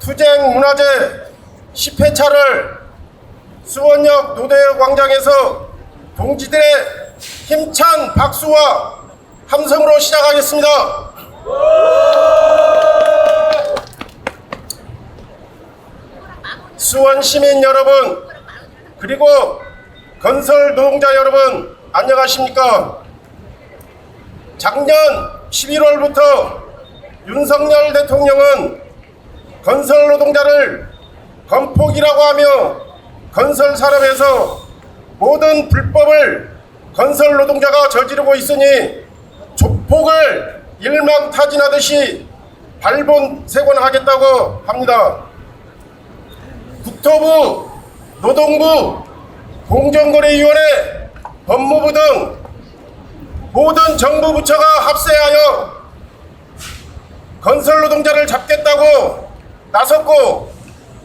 투쟁 문화제 10회차를 수원역 노대역 광장에서 동지들의 힘찬 박수와 함성으로 시작하겠습니다. 수원 시민 여러분, 그리고 건설 노동자 여러분, 안녕하십니까? 작년 11월부터 윤석열 대통령은 건설 노동자를 건폭이라고 하며 건설 산업에서 모든 불법을 건설 노동자가 저지르고 있으니 조폭을 일망타진하듯이 발본색원하겠다고 합니다. 국토부, 노동부, 공정거래위원회, 법무부 등 모든 정부 부처가 합세하여 건설 노동자를 잡겠다고 나섰고,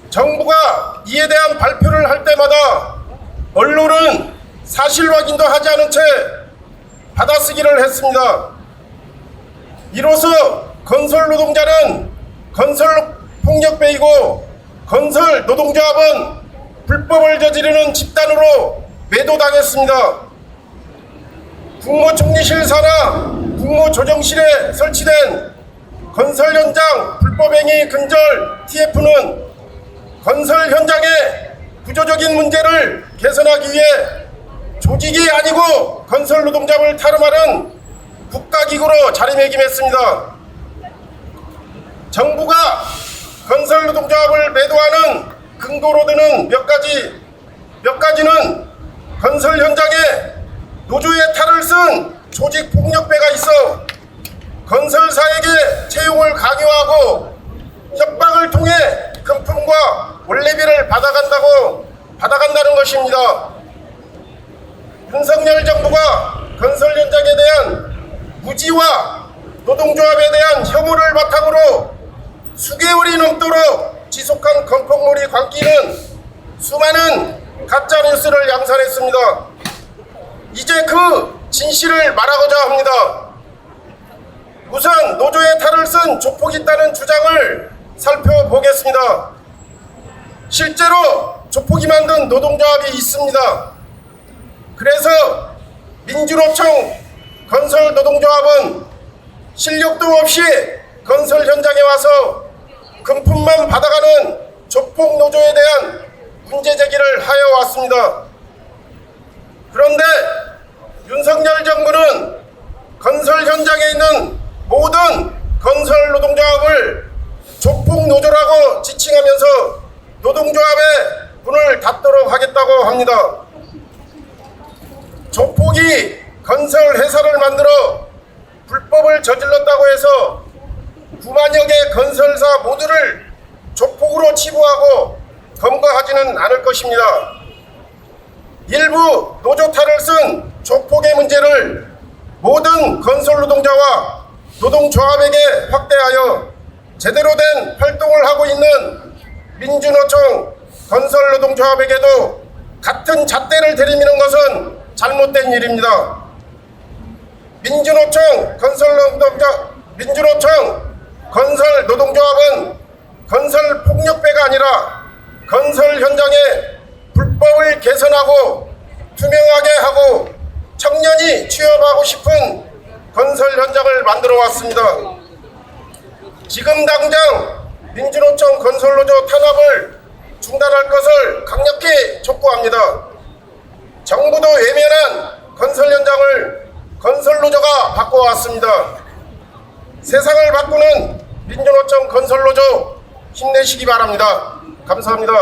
정부가 이에 대한 발표를 할 때마다 언론은 사실 확인도 하지 않은 채 받아쓰기를 했습니다. 이로써 건설 노동자는 건설 폭력배이고 건설 노동조합은 불법을 저지르는 집단으로 매도당했습니다. 국무총리실 산하 국무조정실에 설치된 건설 현장 불법행위 근절 TF는 건설 현장의 구조적인 문제를 개선하기 위해 조직이 아니고 건설 노동자를 타름하는 국가기구로 자리매김했습니다. 정부가 건설 노동조합을 매도하는 근거로 드는 몇 가지는 건설 현장에 노조의 탈을 쓴 조직 폭력배가 있어 건설사에게 채용을 강요하고 협박을 통해 금품과 원래비를 받아간다는 것입니다. 윤석열 정부가 건설 현장에 대한 무지와 노동조합에 대한 혐오를 바탕으로 수개월이 넘도록 지속한 건폭놀이 광기는 수많은 가짜뉴스를 양산했습니다. 이제 그 진실을 말하고자 합니다. 우선 노조의 탈을 쓴 조폭이 있다는 주장을 살펴보겠습니다. 실제로 조폭이 만든 노동조합이 있습니다. 그래서 민주노총 건설 노동조합은 실력도 없이 건설 현장에 와서 금품만 받아가는 조폭 노조에 대한 문제 제기를 하여 왔습니다. 그런데 윤석열 정부는 건설 현장에 있는 모든 건설 노동조합을 조폭 노조라고 지칭하면서 노동조합의 문을 닫도록 하겠다고 합니다. 조폭이 건설 회사를 만들어 불법을 저질렀다고 해서 9만여 개 건설사 모두를 조폭으로 치부하고 검거하지는 않을 것입니다. 일부 노조 탈을 쓴 조폭의 문제를 모든 건설 노동자와 노동조합에게 확대하여 제대로 된 활동을 하고 있는 민주노총 건설 노동조합에게도 같은 잣대를 들이미는 것은 잘못된 일입니다. 민주노총 건설 노동조합은 건설 폭력배가 아니라 건설 현장에 불법을 개선하고 투명하게 하고 청년이 취업하고 싶은 건설 현장을 만들어 왔습니다. 지금 당장 민주노총 건설노조 탄압을 중단할 것을 강력히 촉구합니다. 정부도 외면한 건설 현장을 건설노조가 바꿔왔습니다. 세상을 바꾸는 민주노총 건설노조 힘내시기 바랍니다. 감사합니다.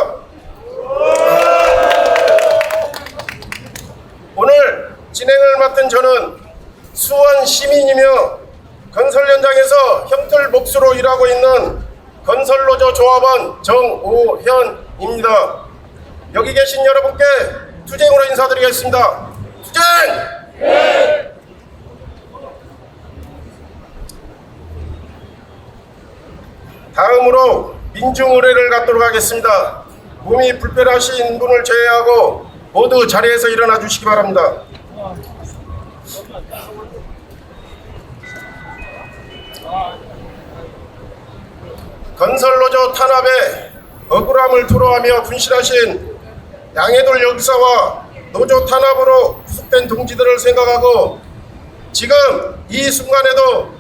오늘 진행을 맡은 저는 수원 시민이며 건설 현장에서 형틀 몫으로 일하고 있는 건설노조 조합원 정오현입니다. 여기 계신 여러분께 투쟁으로 인사드리겠습니다. 투쟁! 네! 다음으로 민중의례를 갖도록 하겠습니다. 몸이 불편하신 분을 제외하고 모두 자리에서 일어나 주시기 바랍니다. 건설노조 탄압에 억울함을 토로하며 분실하신 양해돌 역사와 노조 탄압으로 구속된 동지들을 생각하고 지금 이 순간에도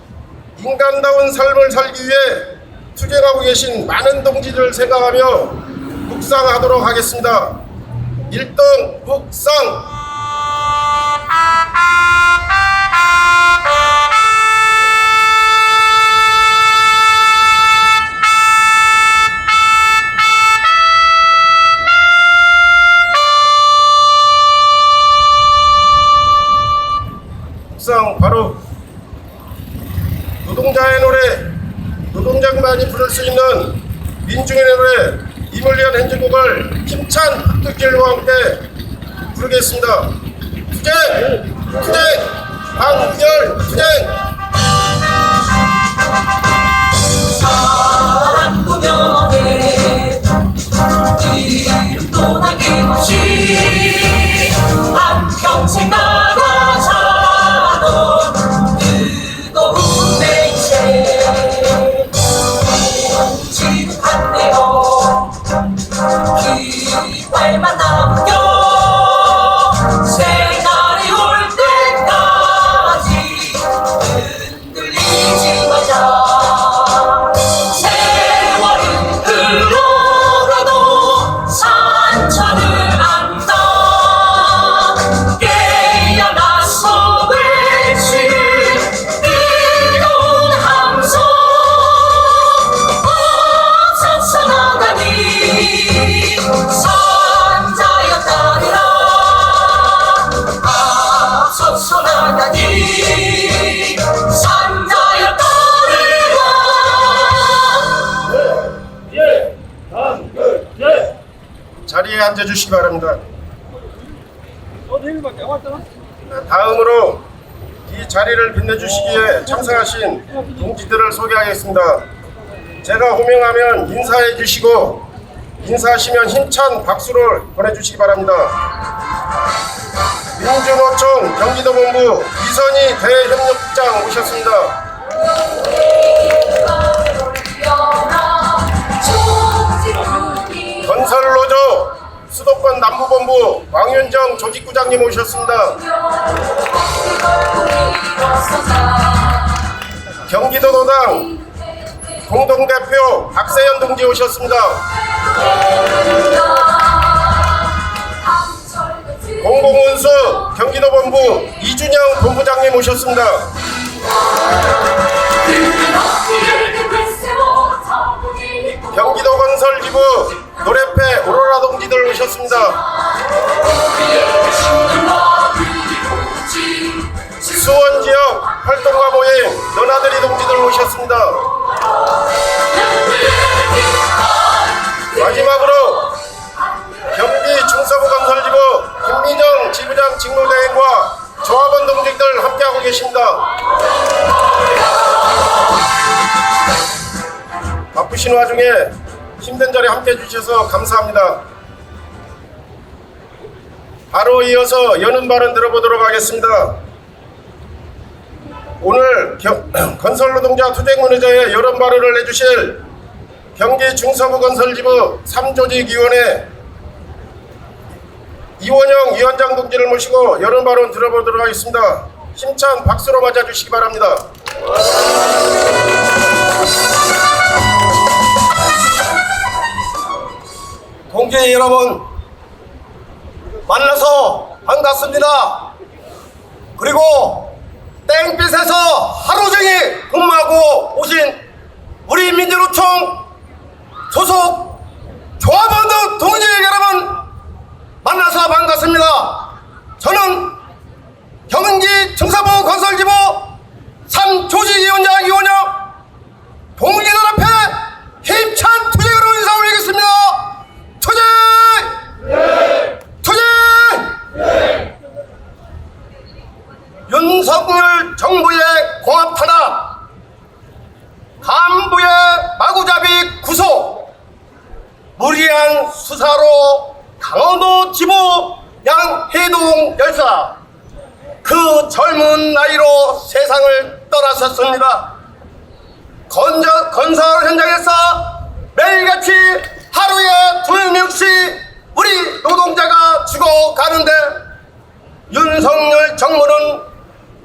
인간다운 삶을 살기 위해 투쟁하고 계신 많은 동지들을 생각하며 묵상하도록 하겠습니다. 1등 묵상. 묵상 바로 노동자의 노래, 노동자만이 부를 수 있는 민중의 노래 임을 위한 행진곡을 힘찬 합두길과 함께 부르겠습니다. 투쟁! 투쟁! 한국열 투쟁! 사랑 구명에 이름도 남김없이 한평생 나가 자던 뜨거운 내 인생 지긋한데요 깃발만 남겨 새날이 올 때까지 흔들리지 말자. 세월은 흘러가도 산천을 안다. 깨어나서 외칠 뜨거운 함성 어서서 나가니 산자여 따르라. 앞서서 나가니 산자여 따르라. 자리에 앉아주시기 바랍니다. 다음으로 이 자리를 빛내주시기에 참석하신 동지들을 소개하겠습니다. 제가 호명하면 인사해 주시고 인사하시면 힘찬 박수를 보내주시기 바랍니다. 민주노총 경기도본부 이선희 대협력국장 오셨습니다. 건설노조 수도권 남부본부 왕윤정 조직부장님 오셨습니다. 경기도노당 공동대표 박세현 동지 오셨습니다. 공공운수 경기도본부 이준영 본부장님 오셨습니다. 경기도건설지부 노래패 오로라 동지들 오셨습니다. 수원지역 활동가 모임 너나들이 동지들 오셨습니다. 마지막으로 경기 중서부건설지부 김민정 지부장 직무대행과 조합원 동지들 함께하고 계십니다. 바쁘신 와중에 힘든 자리에 함께해 주셔서 감사합니다. 바로 이어서 여는 발언 들어보도록 하겠습니다. 오늘 건설노동자 투쟁문의자의 여론 발언을 해주실 경기 중서부건설지부 3조직위원회 이원영 위원장 동지를 모시고 여론 발언 들어보도록 하겠습니다. 힘찬 박수로 맞아주시기 바랍니다. 동지 여러분, 만나서 반갑습니다. 그리고 땡빛에서 하루 종일 근무하고 오신 우리 민주노총 소속 조합원 동지 여러분 만나서 반갑습니다. 저는 경기 중서부 건설지부 3조직위원장 이원영 동지들 앞에 힘찬 투쟁으로 인사 올리겠습니다. 투쟁! 네. 투쟁! 네. 윤석열 정부의 공합 탄압, 간부의 마구잡이 구속, 무리한 수사로 강원도 지부 양해동 열사 그 젊은 나이로 세상을 떠나셨습니다. 건설 현장에서 매일같이 하루에 2명씩 우리 노동자가 죽어가는데 윤석열 정부는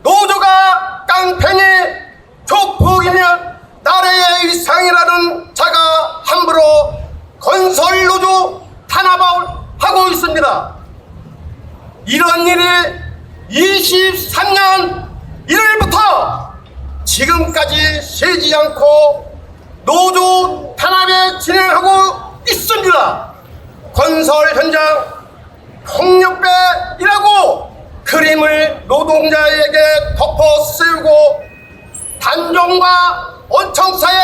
노조가 깡패니 조폭이며 나라의 일상이라는 자가 함부로 건설 노조 탄압을 하고 있습니다. 이런 일이 23년 1월부터 지금까지 쉬지 않고 노조 탄압에 진행하고 있습니다. 건설 현장 폭력배이라고 그림을 노동자에게 덮어 씌우고 단종과 원청사에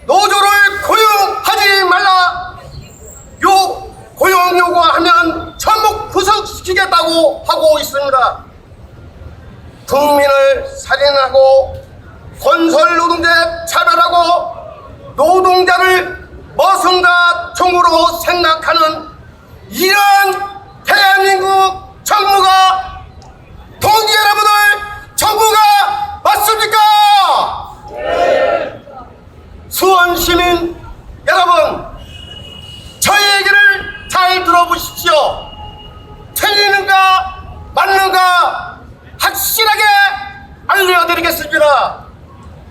노조를 고용하지 말라, 고용 요구하면 전목 구속시키겠다고 하고 있습니다. 국민을 살인하고 건설 노동자 차별하고 노동자를 머슴과 총으로 생각하는 이런 대한민국 정부가, 동지 여러분들, 정부가 맞습니까? 수원 시민 여러분, 저희 얘기를 잘 들어보십시오. 틀리는가 맞는가 확실하게 알려드리겠습니다.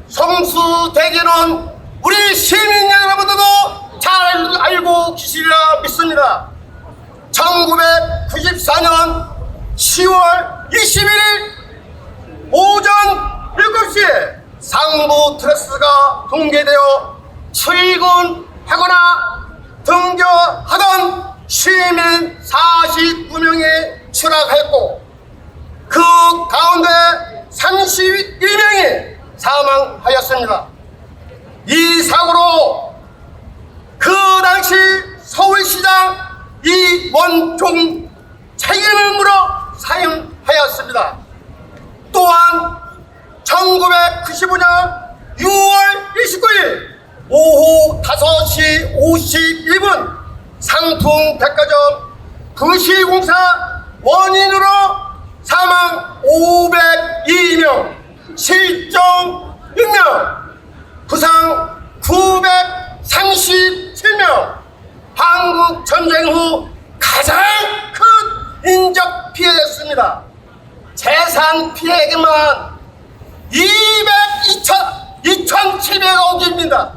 성수대교는 우리 시민 여러분들도 잘 알고 계시리라 믿습니다. 1994년 10월 21일 오전 7시에 상부 트러스가 붕괴되어 출근하거나 등교하던 시민 49명이 추락했고 그 가운데 32명이 사망하였습니다. 이 사고로 그 당시 서울시장 이원종 책임을 물어 사임하였습니다. 또한 1995년 6월 29일 오후 5시 51분 상풍백화점 부실공사 원인으로 사망 502명, 실종 6명, 부상 937명, 한국 전쟁 후 가장 큰 인적 피해였습니다. 재산 피해액만 2,700억입니다.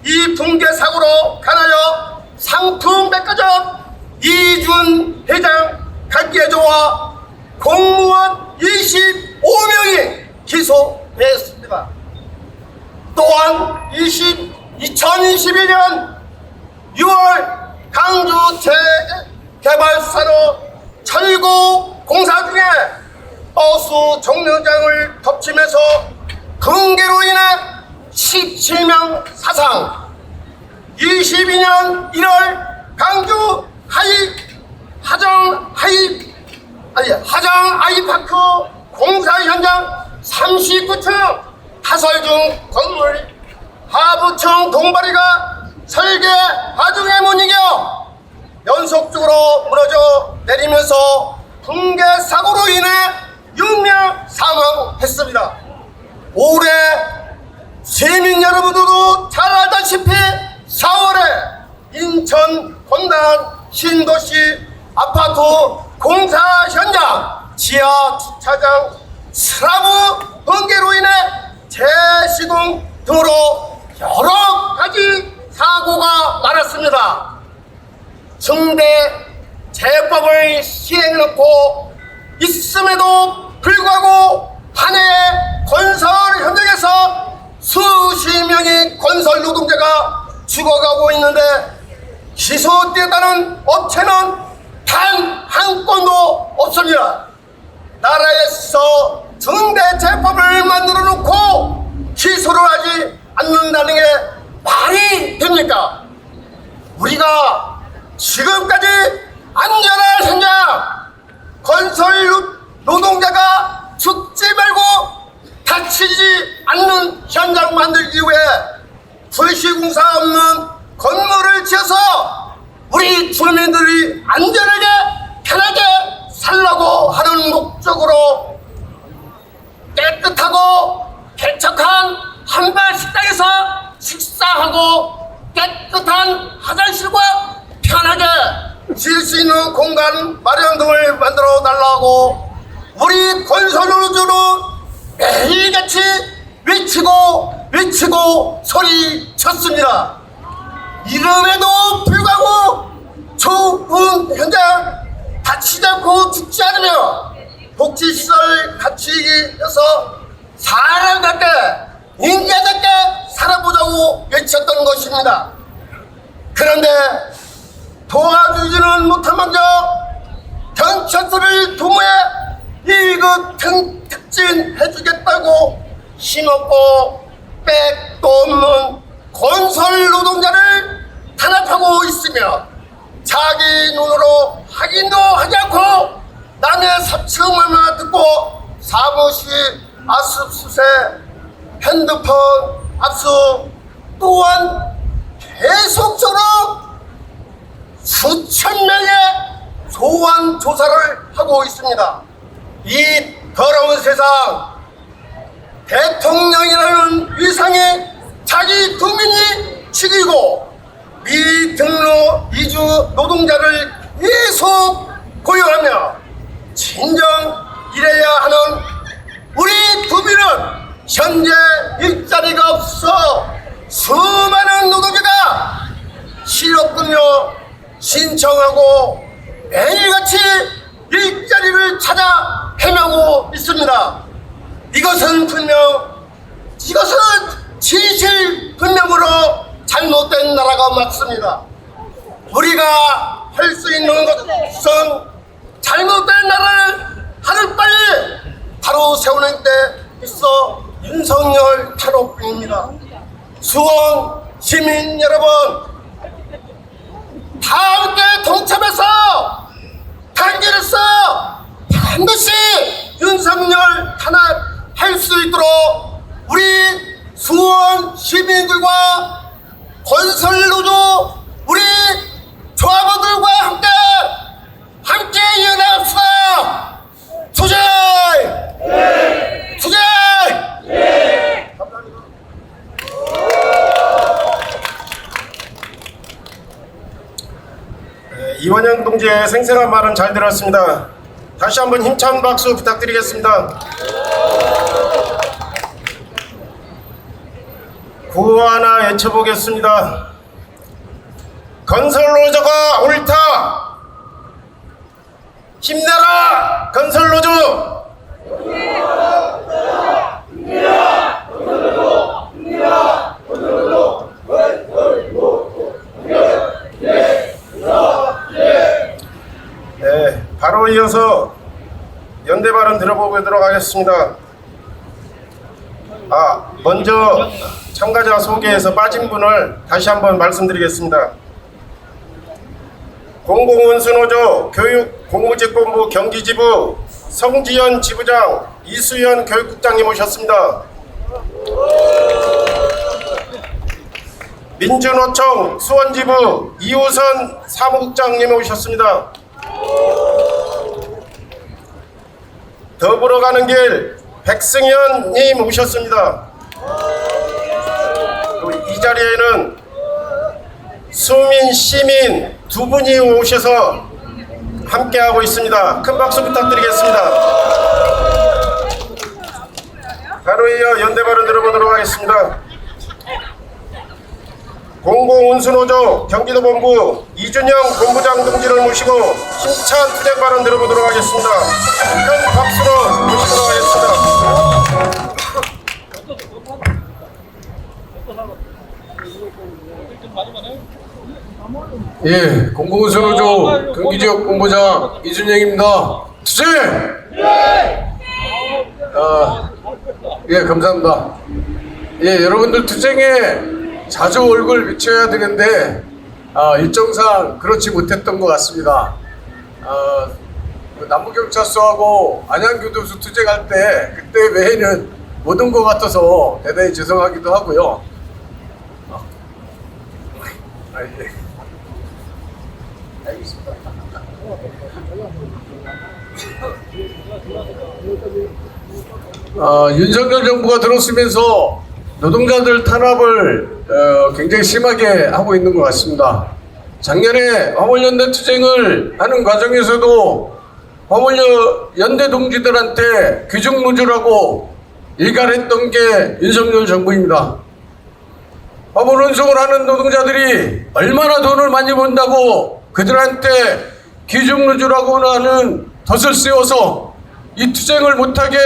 이 붕괴 사고로 간하여 상품백화점 이준 회장 각계조와 공무원 25명이 기소됐습니다. 또한 2021년 6월 강주 재개발사로 철구 공사 중에 버스 정류장을 덮치면서 붕괴로 인해 17명 사상, 22년 1월 강주 하정 아이파크 공사 현장 39층 하설 중 건물 하부층 동바리가 설계 과정에 못 이겨 연속적으로 무너져 내리면서 붕괴 사고로 인해 6명 사망했습니다. 올해 시민 여러분들도 잘 알다시피 4월에 인천 권단 신도시 아파트 공사 현장 지하 주차장 슬라브 붕괴로 인해 재시동 등으로 여러 가지 사고가 많았습니다. 중대 재법을 시행해놓고 있음에도 불구하고 한 해 건설 현장에서 수십 명의 건설 노동자가 죽어가고 있는데 기소됐다는 업체는 단 한 건도 없습니다. 나라에서 중대 재법을 만들어 놓고 기소를 하지 않는다는 게 말이 됩니까? 우리가 지금까지 안전한 현장, 건설 노동자가 죽지 말고 다치지 않는 현장 만들기 위해 불시공사 없는 건물을 지어서 우리 주민들이 안전하게 편하게 살라고 하는 목적으로 깨끗하고 개척한 한발 식당에서 식사하고 깨끗한 화장실과 편하게 쉴 수 있는 공간 마련 등을 만들어 달라고 우리 건설노조는 매일같이 외치고 소리쳤습니다. 이름에도 불구하고 좋은 현장 다치지 않고 죽지 않으며 복지시설 갖추기 위해서 사람답게 인간답게 살아보자고 외쳤던 것입니다. 그런데 도와주지는 못한 망정 경찰서를 도모해 일급 특진해주겠다고 힘없고 백도 없는 건설 노동자를 탄압하고 있으며 자기 눈으로 확인도 하지 않고 남의 사칭만 듣고 사무실 압수수색, 핸드폰 압수 또한 계속적으로 수천 명의 소환 조사를 하고 있습니다. 이 더러운 세상, 대통령이라는 위상에 자기 국민이 죽이고 미등록 이주 노동자를 계속 고용하며 진정 일해야 하는 우리 도민은 현재 일자리가 없어 수많은 노동자가 실업급여 신청하고 매일같이 일자리를 찾아 헤매고 있습니다. 이것은 진실분명으로 잘못된 나라가 맞습니다. 우리가 할 수 있는 것은 잘못된 나라를 하루빨리 바로 세우는 데 있어 윤석열 탄핵뿐입니다. 수원 시민 여러분, 다 함께 동참해서 단결해서 반드시 윤석열 탄핵할 수 있도록 우리 수원 시민들과 건설노조 우리 조합원들과 함께 일어납시다. 투쟁! 투쟁! 이원영 동지의 생생한 말은 잘 들었습니다. 다시 한번 힘찬 박수 부탁드리겠습니다. 구호 하나 외쳐보겠습니다. 건설노조가 옳다. 힘내라 건설노조. 네, 바로 이어서 연대 발언 들어보도록 하겠습니다. 먼저 참가자 소개에서 빠진 분을 다시 한번 말씀드리겠습니다. 공공운수노조 교육공무직본부 경기지부 성지연 지부장, 이수연 교육국장님 오셨습니다. 민주노총 수원지부 이우선 사무국장님 오셨습니다. 더불어 가는 길 백승현님 오셨습니다. 이 자리에는 수민, 시민 두 분이 오셔서 함께하고 있습니다. 큰 박수 부탁드리겠습니다. 바로 이어 연대 발언 들어보도록 하겠습니다. 공공운수노조 경기도본부 이준영 본부장 동지를 모시고 힘찬 투쟁 발언 들어보도록 하겠습니다. 큰 박수로 모시도록 하겠습니다. 예, 공공운수노조 경기지역 본부장 이준영입니다. 투쟁! 예, 감사합니다. 예, 여러분들 투쟁에 자주 얼굴 비춰야 되는데 일정상 그렇지 못했던 것 같습니다. 남부경찰서하고 안양교도소 투쟁할 때 그때 외에는 못 온 것 같아서 대단히 죄송하기도 하고요. 예. 알겠습니다. 윤석열 정부가 들어서면서 노동자들 탄압을 굉장히 심하게 하고 있는 것 같습니다. 작년에 화물연대 투쟁을 하는 과정에서도 화물연대 동지들한테 귀중노조라고 일갈했던 게 윤석열 정부입니다. 화물 운송을 하는 노동자들이 얼마나 돈을 많이 번다고 그들한테 귀중노조라고 하는 덫을 씌워서 이 투쟁을 못하게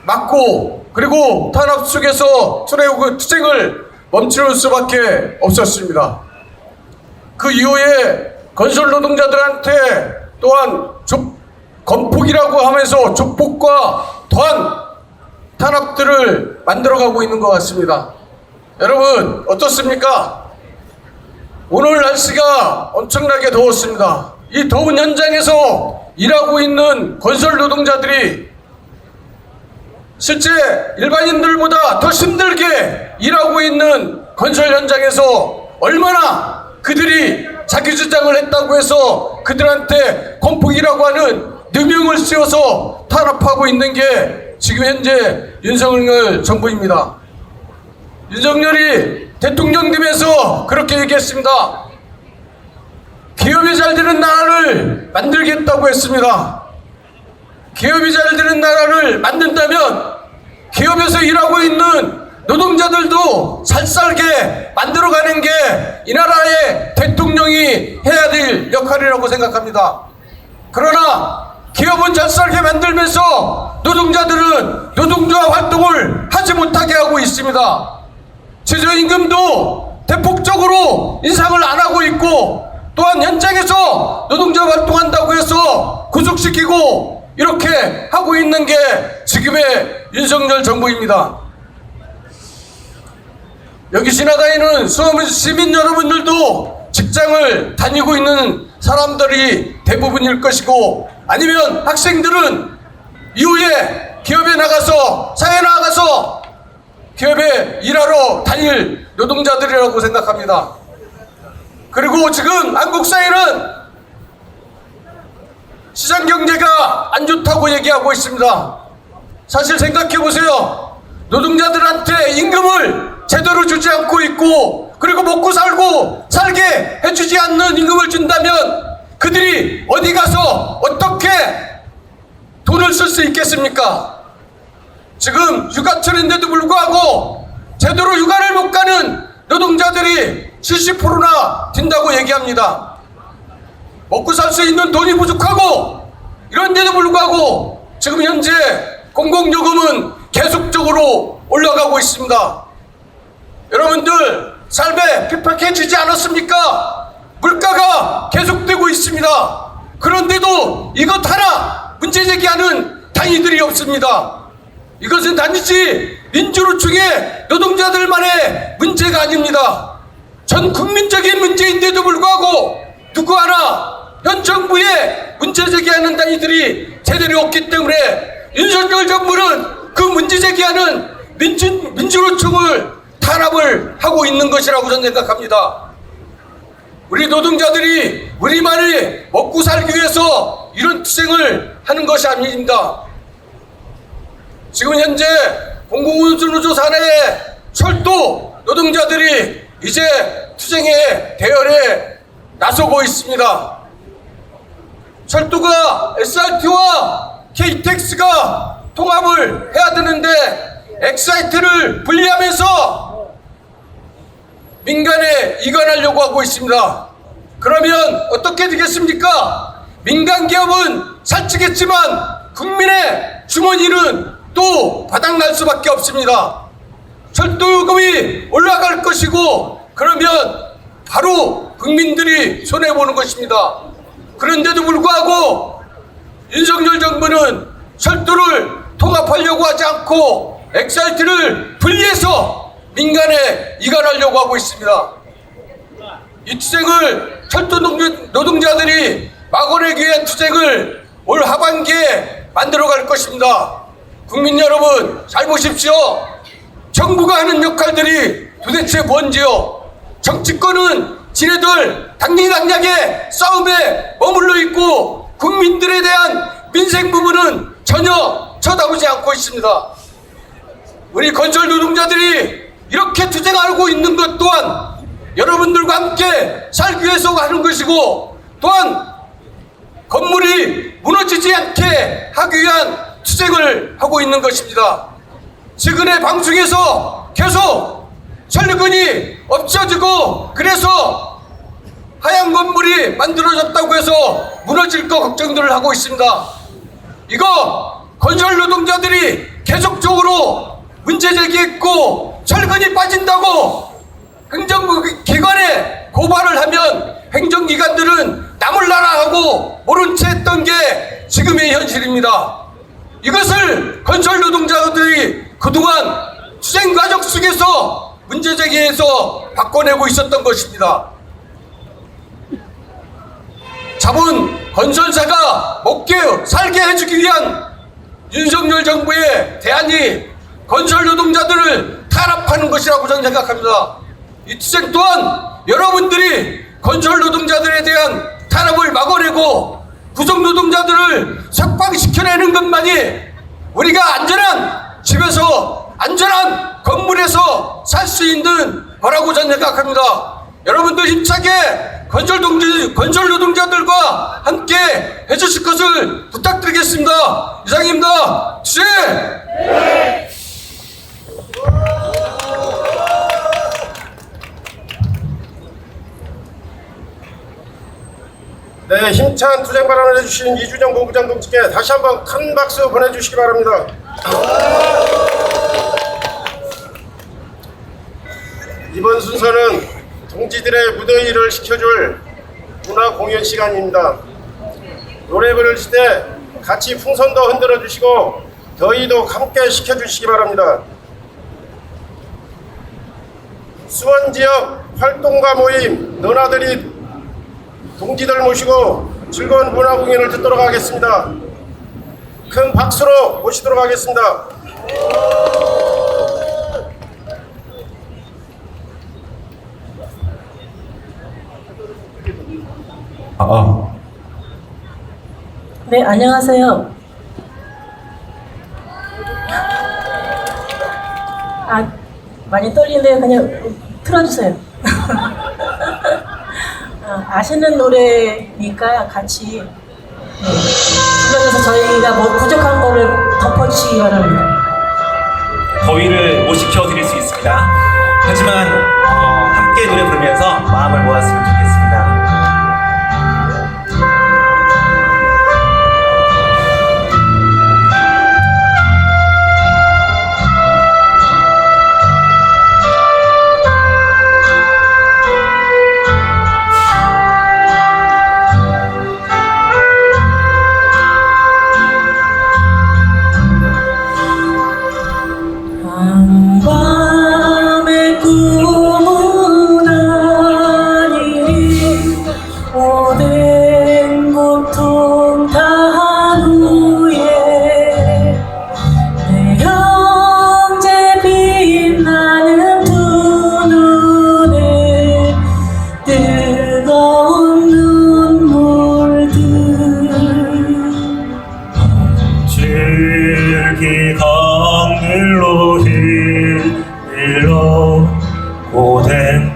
막고, 그리고 탄압 속에서 투쟁을 멈출 수밖에 없었습니다. 그 이후에 건설 노동자들한테 또한 건폭이라고 하면서 조폭과 더한 탄압들을 만들어가고 있는 것 같습니다. 여러분 어떻습니까? 오늘 날씨가 엄청나게 더웠습니다. 이 더운 현장에서 일하고 있는 건설 노동자들이 실제 일반인들보다 더 힘들게 일하고 있는 건설 현장에서 얼마나 그들이 자기 주장을 했다고 해서 그들한테 건폭이라고 하는 누명을 씌워서 탄압하고 있는 게 지금 현재 윤석열 정부입니다. 윤석열이 대통령 되면서 그렇게 얘기했습니다. 기업이 잘 되는 나라를 만들겠다고 했습니다. 기업이 잘 되는 나라를 만든다면 기업에서 일하고 있는 노동자들도 잘 살게 만들어가는 게 이 나라의 대통령이 해야 될 역할이라고 생각합니다. 그러나 기업은 잘 살게 만들면서 노동자들은 노동조합 활동을 하지 못하게 하고 있습니다. 최저임금도 대폭적으로 인상을 안 하고 있고, 또한 현장에서 노동조합 활동한다고 해서 구속시키고 이렇게 하고 있는 게 지금의 윤석열 정부입니다. 여기 지나다니는 시민 여러분들도 직장을 다니고 있는 사람들이 대부분일 것이고, 아니면 학생들은 이후에 기업에 나가서, 사회에 나가서 기업에 일하러 다닐 노동자들이라고 생각합니다. 그리고 지금 한국 사회는 시장 경제가 안 좋다고 얘기하고 있습니다. 사실 생각해 보세요. 노동자들한테 임금을 제대로 주지 않고 있고, 그리고 먹고 살게 해주지 않는 임금을 준다면 그들이 어디 가서 어떻게 돈을 쓸 수 있겠습니까? 지금 휴가철인데도 불구하고 제대로 휴가를 못 가는 노동자들이 70%나 된다고 얘기합니다. 먹고 살 수 있는 돈이 부족하고, 이런데도 불구하고 지금 현재 공공요금은 계속적으로 올라가고 있습니다. 여러분들 삶에 핍박해지지 않았습니까? 물가가 계속되고 있습니다. 그런데도 이것 하나 문제 제기하는 당이들이 없습니다. 이것은 단지 민주노총의 노동자들만의 문제가 아닙니다. 전 국민적인 문제인데도 불구하고 누구 하나 현 정부에 문제 제기하는 당이들이 제대로 없기 때문에 윤석열 정부는 그 문제 제기하는 민주노총을 탄압을 하고 있는 것이라고 저는 생각합니다. 우리 노동자들이 우리만이 먹고 살기 위해서 이런 투쟁을 하는 것이 아닙니다. 지금 현재 공공운输노조 산하의 철도 노동자들이 이제 투쟁의 대열에 나서고 있습니다. 철도가 SRT와 KTX가 통합을 해야 되는데 엑사이트를 분리하면서 민간에 이관하려고 하고 있습니다. 그러면 어떻게 되겠습니까? 민간 기업은 살찌겠지만 국민의 주머니는 또 바닥날 수밖에 없습니다. 철도요금이 올라갈 것이고, 그러면 바로 국민들이 손해보는 것입니다. 그런데도 불구하고 윤석열 정부는 철도를 통합하려고 하지 않고 엑사이트를 분리해서 민간에 이관하려고 하고 있습니다. 이 투쟁을 철도 노동자들이 막아내기 위한 투쟁을 올 하반기에 만들어갈 것입니다. 국민 여러분 잘 보십시오. 정부가 하는 역할들이 도대체 뭔지요? 정치권은 지네들 당리당략의 싸움에 머물러 있고 국민들에 대한 민생 부분은 전혀 쳐다보지 않고 있습니다. 우리 건설 노동자들이 이렇게 투쟁하고 있는 것 또한 여러분들과 함께 살기 위해서 하는 것이고, 또한 건물이 무너지지 않게 하기 위한 투쟁을 하고 있는 것입니다. 최근에 방송에서 계속 철근이 없어지고 그래서 하얀 건물이 만들어졌다고 해서 무너질 거 걱정들을 하고 있습니다. 이거 건설 노동자들이 계속적으로 문제 제기했고 철근이 빠진다고 행정기관에 고발을 하면 행정기관들은 남을 나라하고 모른 채 했던 게 지금의 현실입니다. 이것을 건설 노동자들이 그동안 투쟁 과정 속에서 문제 제기해서 바꿔내고 있었던 것입니다. 자본 건설사가 먹게 살게 해주기 위한 윤석열 정부의 대안이 건설 노동자들을 탄압하는 것이라고 저는 생각합니다. 이 투쟁 또한 여러분들이 건설 노동자들에 대한 탄압을 막아내고 구속 노동자들을 석방시켜내는 것만이 우리가 안전한 집에서 안전한 건물에서 살 수 있는 거라고 저는 생각합니다. 여러분들 힘차게 건설 노동자들과 함께 해주실 것을 부탁드리겠습니다. 이상입니다. 투쟁! 네, 힘찬 투쟁 발언을 해주신 이준영 본부장 동지께 다시 한번 큰 박수 보내주시기 바랍니다. 이번 순서는 동지들의 무더위를 식혀줄 문화 공연 시간입니다. 노래 부르실 때 같이 풍선도 흔들어 주시고 더위도 함께 식혀주시기 바랍니다. 수원 지역 활동가 모임 너나들이 동지들 모시고 즐거운 문화 공연을 듣도록 하겠습니다. 큰 박수로 모시도록 하겠습니다. 네, 안녕하세요. 많이 떨리는데 그냥 틀어주세요. 아시는 노래니까 같이 주변에서 저희가 뭐 부족한 거를 덮어주시기 바랍니다. 더위를 못 식혀드릴 수 있습니다. 하지만 함께 노래 부르면서 마음을 모았으면 좋겠습니다. 밤의 꿈은 아니니 오랜 고통 다 후에 내 형제 빛나는 두 눈에 뜨거운 눈물들 줄기 강물로 흘러 고된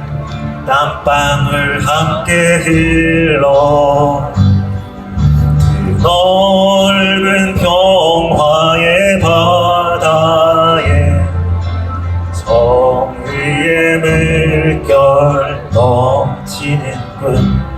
땀방울 함께 흘러 그 넓은 평화의 바다에 정의의 물결 넘치는군.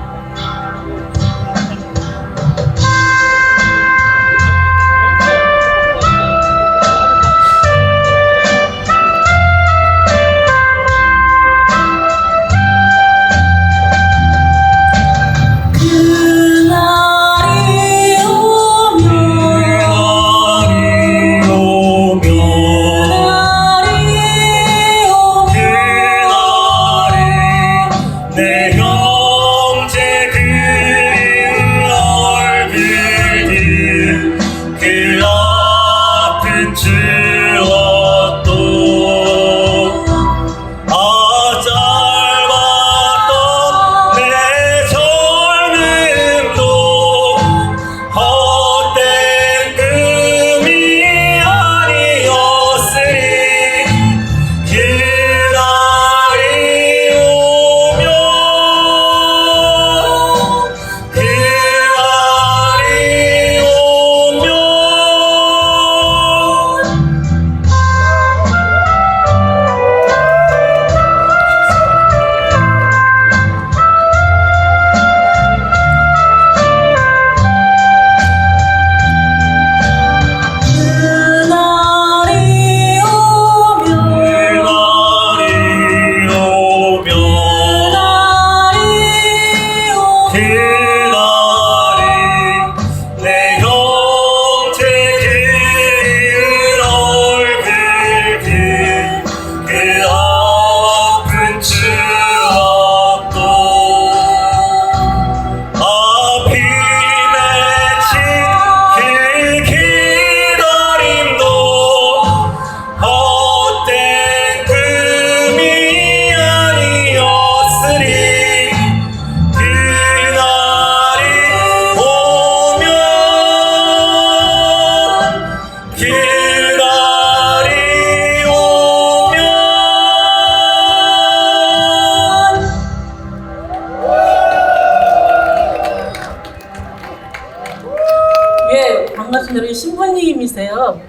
말씀하신 대로 신부님이세요.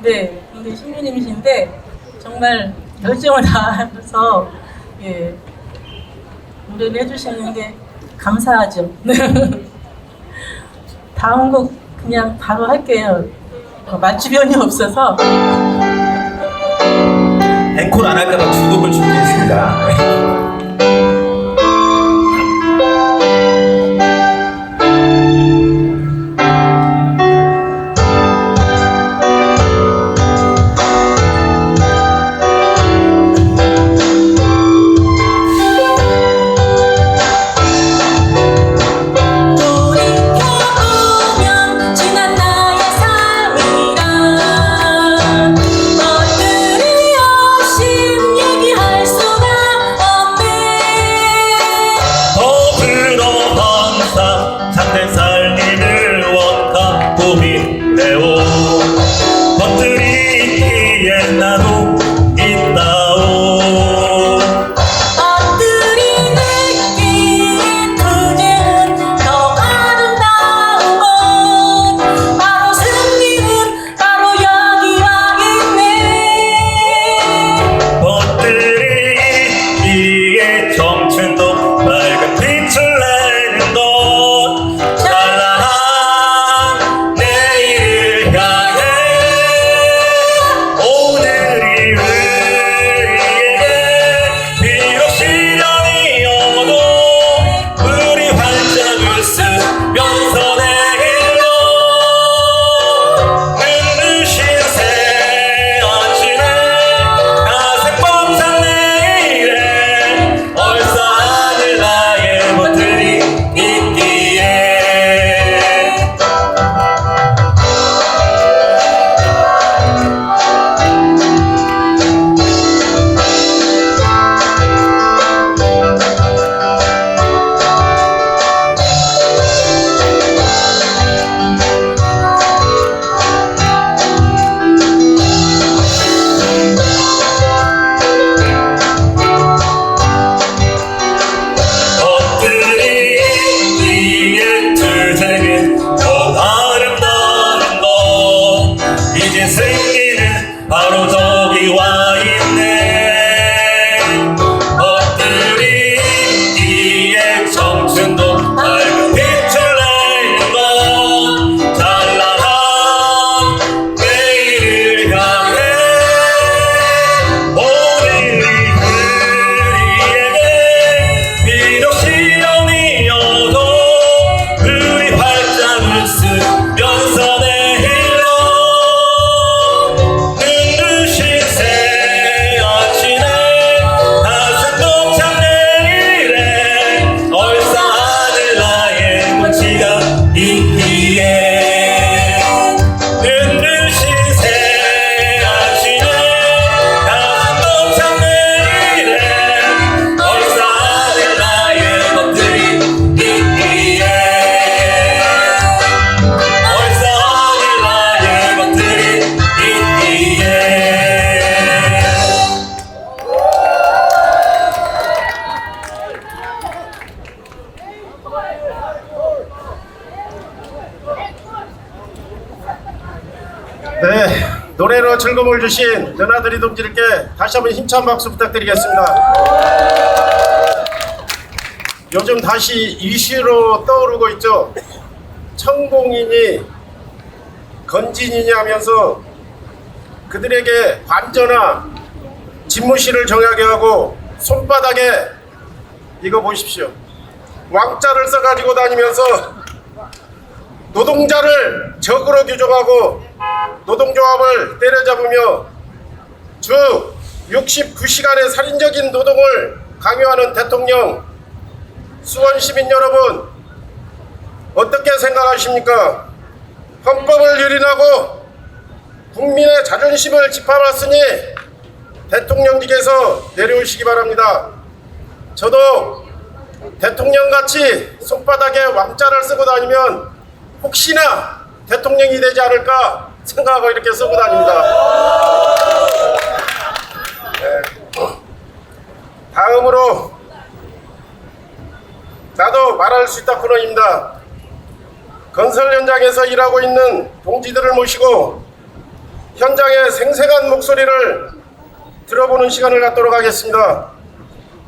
네, 근데 신부님이신데 정말 열정을 다해서 예, 노래를 해주시는 게 감사하죠. 다음 곡 그냥 바로 할게요. 맞주변이 없어서. 앵콜 안 할까봐 두 곡을 준비했습니다. 네. 돌이켜보면 지난 나의 삶이란 것들이 없이 얘기할 수가 없네. 더불어 항상 참된 살림을 원하 고민해오. 것들이 있기에 나도 있다오. 것들이 느끼기에 투쟁은 더 아름다운 것. 바로 승리는 바로 여기와 있네. 것들이 있기에 청춘도 밝은 빛을 내는 것. 찬란한 내일을 향해 오늘이 우리에게 비록 시련이어도 우리 활짝 웃으면서 내일로 눈부신 새 아침에 가슴 벅찬 내일에 얼싸 안을 나의 것들이 있기에. 것들이 있기에 투쟁은 더 아름다운 것. 이제 승리는 바로 저기 와 있네. 것들이 있기에 청춘도 밝은 빛을 내는 것. 찬란한 내일을 향해 오늘이 우리에게 비록 시련이어도 우리 활짝 웃으면서 내일로 눈부신 새 아침에 가슴 벅찬 내일에 얼싸 안을 나의 꽃이가 있기에. 눈부신 새 아침에 가슴 벅찬 내일에 얼싸 안을 나의 것들이 있기에. 얼싸 안을 나의 것들이 있기에. 네, 노래로 즐거움을 주신 누나들이 동지들께 다시 한번 힘찬 박수 부탁드리겠습니다. 요즘 다시 이슈로 떠오르고 있죠. 천공이니 건진이니 하면서 그들에게 관저나 집무실을 정하게 하고 손바닥에 이거 보십시오. 왕자를 써가지고 다니면서 노동자를 적으로 규정하고 노동조합을 때려잡으며 주 69시간의 살인적인 노동을 강요하는 대통령, 수원시민 여러분 어떻게 생각하십니까? 헌법을 유린하고 국민의 자존심을 짓밟았으니 대통령직에서 내려오시기 바랍니다. 저도 대통령같이 손바닥에 왕자를 쓰고 다니면 혹시나 대통령이 되지 않을까 생각하고 이렇게 쓰고 다닙니다. 네. 다음으로 나도 말할 수 있다 코너입니다. 건설 현장에서 일하고 있는 동지들을 모시고 현장의 생생한 목소리를 들어보는 시간을 갖도록 하겠습니다.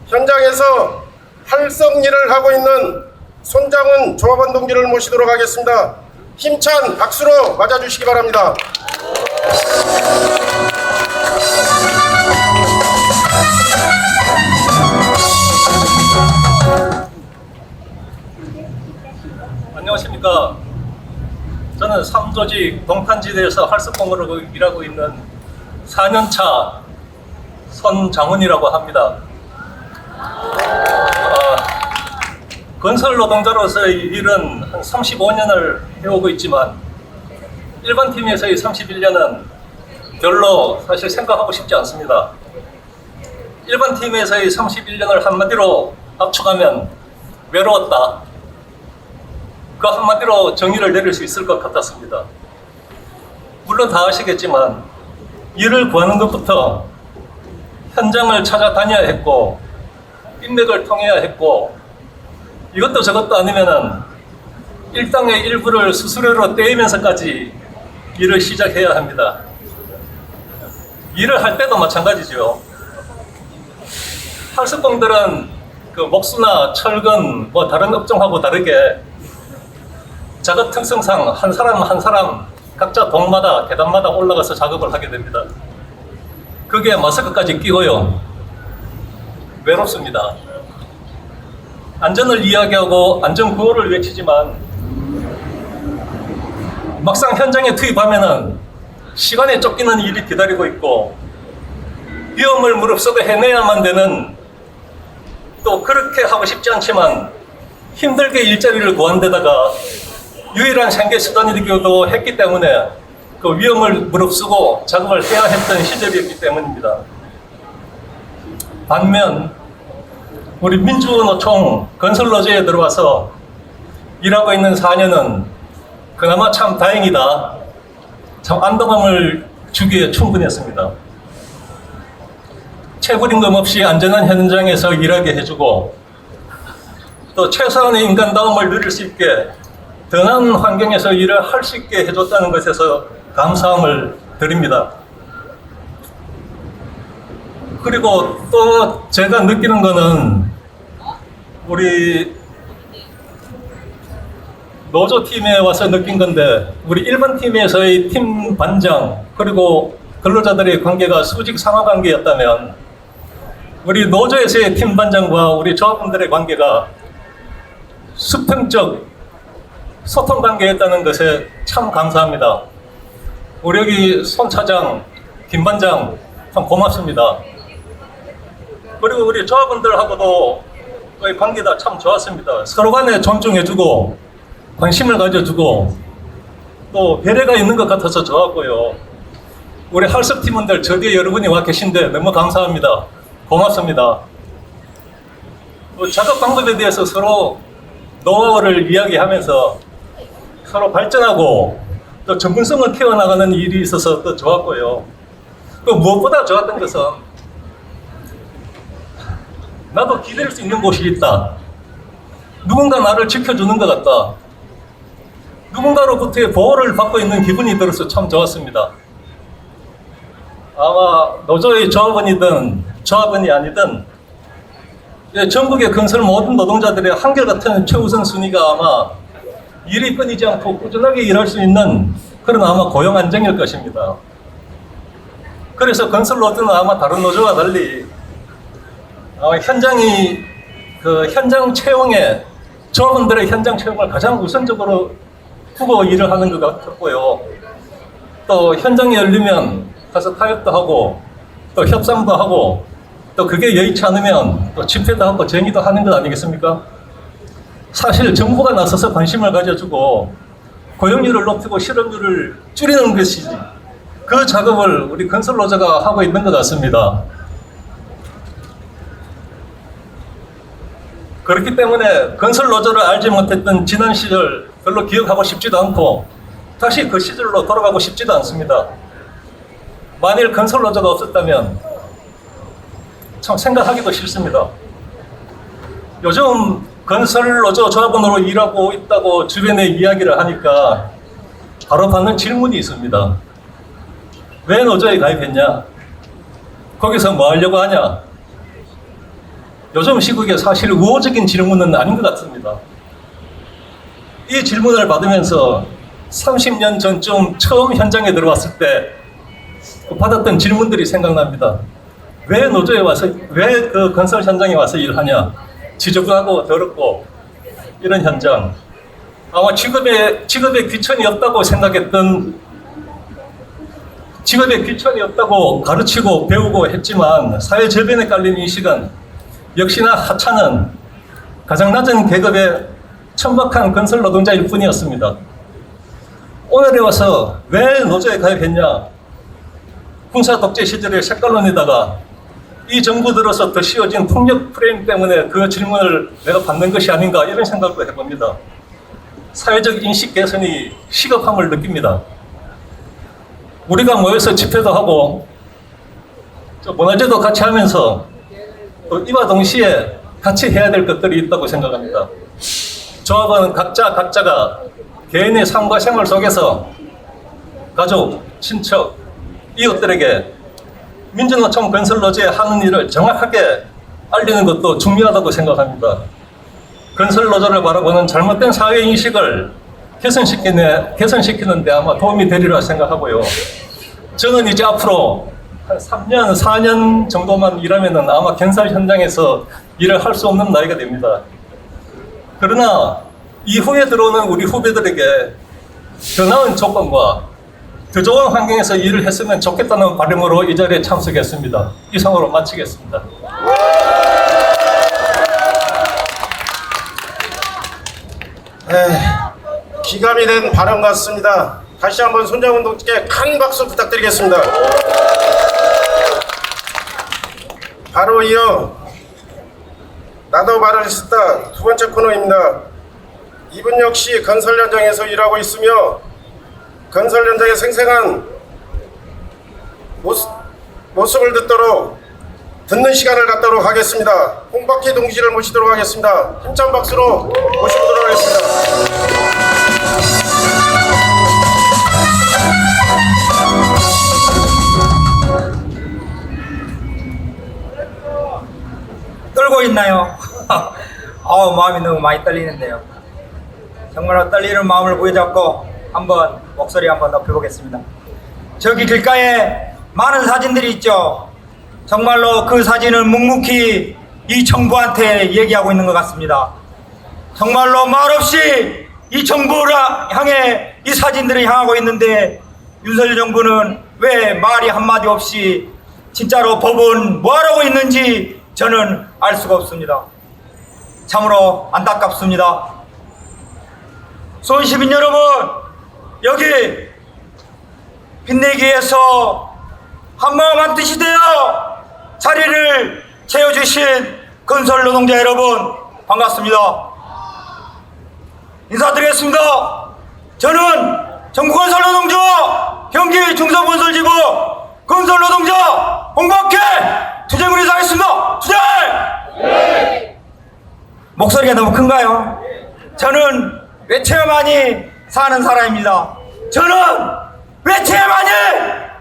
현장에서 활성 일을 하고 있는 손장훈 조합원 동지를 모시도록 하겠습니다. 힘찬 박수로 맞아주시기 바랍니다. 안녕하십니까. 저는 3조직 동탄지대에서 활성공으로 일하고 있는 4년차 손장훈이라고 합니다. 건설 노동자로서의 일은 한 35년을 해오고 있지만 일반 팀에서의 31년은 별로 사실 생각하고 싶지 않습니다. 일반 팀에서의 31년을 한마디로 압축하면 외로웠다. 그 한마디로 정의를 내릴 수 있을 것 같았습니다. 물론 다 아시겠지만 일을 구하는 것부터 현장을 찾아다녀야 했고 인맥을 통해야 했고 이것도 저것도 아니면은 일당의 일부를 수수료로 떼이면서까지 일을 시작해야 합니다. 일을 할 때도 마찬가지죠. 할수공들은 그 목수나 철근 뭐 다른 업종하고 다르게 작업 특성상 한 사람 한 사람 각자 동마다 계단마다 올라가서 작업을 하게 됩니다. 그게 마스크까지 끼고요. 외롭습니다. 안전을 이야기하고 안전 구호를 외치지만 막상 현장에 투입하면은 시간에 쫓기는 일이 기다리고 있고 위험을 무릅쓰고 해내야만 되는 또 그렇게 하고 싶지 않지만 힘들게 일자리를 구한 데다가 유일한 생계 수단이기도 했기 때문에 그 위험을 무릅쓰고 작업을 해야 했던 시절이었기 때문입니다. 반면 우리 민주노총 건설노조에 들어와서 일하고 있는 4년은 그나마 참 다행이다. 참 안도감을 주기에 충분했습니다. 체불임금 없이 안전한 현장에서 일하게 해주고 또 최소한의 인간다움을 누릴 수 있게 더 나은 환경에서 일을 할 수 있게 해줬다는 것에서 감사함을 드립니다. 그리고 또 제가 느끼는 거는 우리 노조팀에 와서 느낀 건데 우리 일반 팀에서의 팀 반장 그리고 근로자들의 관계가 수직 상하 관계였다면 우리 노조에서의 팀 반장과 우리 조합원들의 관계가 수평적 소통 관계였다는 것에 참 감사합니다. 우리 여기 손 차장, 김 반장 참 고맙습니다. 그리고 우리 조합원들하고도 관계가 참 좋았습니다. 서로 간에 존중해주고 관심을 가져주고 또 배려가 있는 것 같아서 좋았고요. 우리 할석 팀원들 저 뒤에 여러분이 와 계신데 너무 감사합니다. 고맙습니다. 작업 방법에 대해서 서로 노하우를 이야기하면서 서로 발전하고 또 전문성을 키워나가는 일이 있어서 또 좋았고요. 또 무엇보다 좋았던 것은 나도 기댈 수 있는 곳이 있다. 누군가 나를 지켜주는 것 같다. 누군가로부터의 보호를 받고 있는 기분이 들어서 참 좋았습니다. 아마 노조의 조합원이든 조합원이 아니든 전국의 건설 모든 노동자들의 한결같은 최우선 순위가 아마 일이 끊이지 않고 꾸준하게 일할 수 있는 그런 아마 고용 안정일 것입니다. 그래서 건설 노조는 아마 다른 노조와 달리 현장이 그 현장 채용에 조합원들의 현장 채용을 가장 우선적으로 두고 일을 하는 것 같았고요. 또 현장이 열리면 가서 타협도 하고 또 협상도 하고 또 그게 여의치 않으면 또 집회도 하고 정의도 하는 것 아니겠습니까? 사실 정부가 나서서 관심을 가져주고 고용률을 높이고 실업률을 줄이는 것이지 그 작업을 우리 건설노조가 하고 있는 것 같습니다. 그렇기 때문에 건설노조를 알지 못했던 지난 시절 별로 기억하고 싶지도 않고 다시 그 시절로 돌아가고 싶지도 않습니다. 만일 건설노조가 없었다면 참 생각하기도 싫습니다. 요즘 건설 노조 조합원으로 일하고 있다고 주변에 이야기를 하니까 바로 받는 질문이 있습니다. 왜 노조에 가입했냐? 거기서 뭐 하려고 하냐? 요즘 시국에 사실 우호적인 질문은 아닌 것 같습니다. 이 질문을 받으면서 30년 전쯤 처음 현장에 들어왔을 때 받았던 질문들이 생각납니다. 왜 노조에 와서, 왜 그 건설 현장에 와서 일하냐? 지저분하고 더럽고 이런 현장. 아마 직업에 귀천이 없다고 생각했던, 직업에 귀천이 없다고 가르치고 배우고 했지만 사회 저변에 깔린 이 시간, 역시나 하찮은 가장 낮은 계급의 천박한 건설 노동자일 뿐이었습니다. 오늘에 와서 왜 노조에 가입했냐? 군사 독재 시절의 색깔론에다가 이 정부 들어서 더 씌워진 폭력 프레임 때문에 그 질문을 내가 받는 것이 아닌가 이런 생각도 해봅니다. 사회적 인식 개선이 시급함을 느낍니다. 우리가 모여서 집회도 하고 문화제도 같이 하면서 또 이와 동시에 같이 해야 될 것들이 있다고 생각합니다. 조합은 각자가 개인의 삶과 생활 속에서 가족, 친척, 이웃들에게 민주노총 건설노조에 하는 일을 정확하게 알리는 것도 중요하다고 생각합니다. 건설노조를 바라보는 잘못된 사회인식을 개선시키는 데 아마 도움이 되리라 생각하고요. 저는 이제 앞으로 한 3년, 4년 정도만 일하면 아마 건설 현장에서 일을 할 수 없는 나이가 됩니다. 그러나 이후에 들어오는 우리 후배들에게 더 나은 조건과 더 좋은 환경에서 일을 했으면 좋겠다는 바람으로 이 자리에 참석했습니다. 이상으로 마치겠습니다. 기감이 된 발언 같습니다. 다시 한번 손장훈 동지께 큰 박수 부탁드리겠습니다. 바로 이어 나도 말을 했다 두 번째 코너입니다. 이분 역시 건설 현장에서 일하고 있으며 건설 현장의 생생한 모습을 듣는 시간을 갖도록 하겠습니다. 홍박희 동지를 모시도록 하겠습니다. 힘찬 박수로 모시도록 하겠습니다. 떨고 있나요? 마음이 너무 많이 떨리는데요. 정말로 떨리는 마음을 부여잡고 한번 목소리 한번 높여보겠습니다. 저기 길가에 많은 사진들이 있죠. 정말로 그 사진은 묵묵히 이 정부한테 얘기하고 있는 것 같습니다. 정말로 말없이 이 정부를 향해 이 사진들을 향하고 있는데 윤석열 정부는 왜 말이 한마디 없이 진짜로 법은 뭐하라고 있는지 저는 알 수가 없습니다. 참으로 안타깝습니다. 수원 시민 여러분, 여기 빛내기에서 한마음 한뜻이 되어 자리를 채워주신 건설 노동자 여러분 반갑습니다. 인사드리겠습니다. 저는 전국건설노동조 경기 중서건설지부 건설노동자 홍박희 투쟁을 인사하겠습니다. 투쟁! 목소리가 너무 큰가요? 저는 외쳐야만이 사는 사람입니다. 저는 외쳐야만이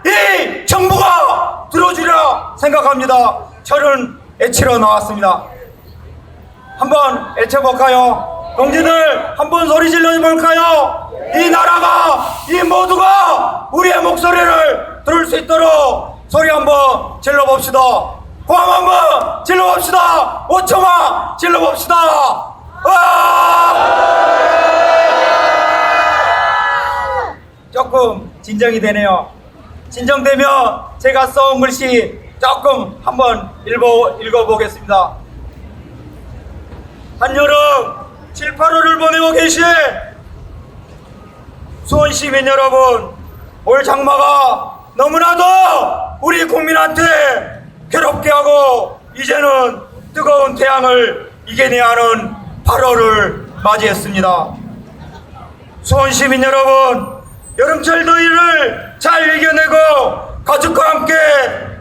이 정부가 들어주리라 생각합니다. 저는 외치러 나왔습니다. 한번 외쳐볼까요? 동지들 한번 소리 질러볼까요? 이 나라가 이 모두가 우리의 목소리를 들을 수 있도록 소리 한번 질러봅시다. 고함 한번 질러봅시다. 5초만 질러봅시다. 조금 진정이 되네요. 진정되면 제가 써온 글씨 조금 한번 읽어보겠습니다. 한여름 7, 8월을 보내고 계신 수원 시민 여러분, 올 장마가 너무나도 우리 국민한테 괴롭게 하고 이제는 뜨거운 태양을 이겨내야 하는 8월을 맞이했습니다. 수원 시민 여러분, 여름철 더위를 잘 이겨내고 가족과 함께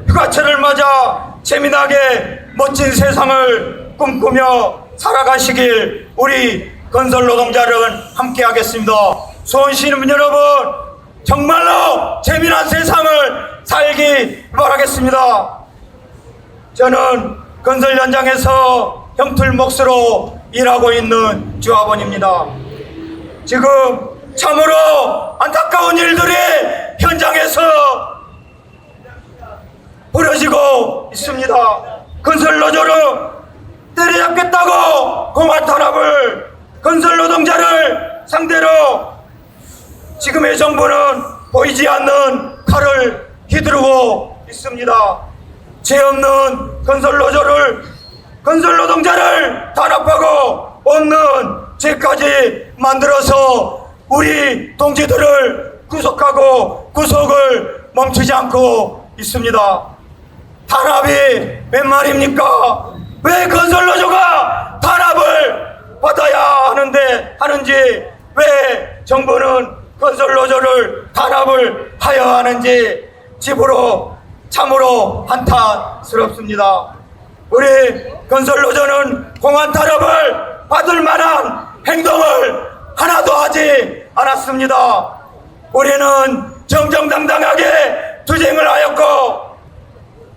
휴가철을 맞아 재미나게 멋진 세상을 꿈꾸며 살아가시길 우리 건설 노동자들은 함께 하겠습니다. 수원 시민 여러분, 정말로 재미난 세상을 살기 바라겠습니다. 저는 건설 현장에서 형틀 몫으로 일하고 있는 주아본입니다. 지금 참으로 안타까운 일들이 현장에서 벌어지고 있습니다. 건설 노조를 때려잡겠다고 공안 탄압을 건설 노동자를 상대로 지금의 정부는 보이지 않는 칼을 휘두르고 있습니다. 죄 없는 건설 노동자를 탄압하고 없는 죄까지 만들어서 우리 동지들을 구속하고 구속을 멈추지 않고 있습니다. 탄압이 몇 말입니까? 왜 건설 노조가 탄압을 받아야 하는지, 왜 정부는 건설 노조를 탄압을 하여 하는지 집으로 참으로 한탄스럽습니다. 우리 건설 노조는 공안 탄압을 받을 만한 행동을 하나도 하지 않았습니다. 우리는 정정당당하게 투쟁을 하였고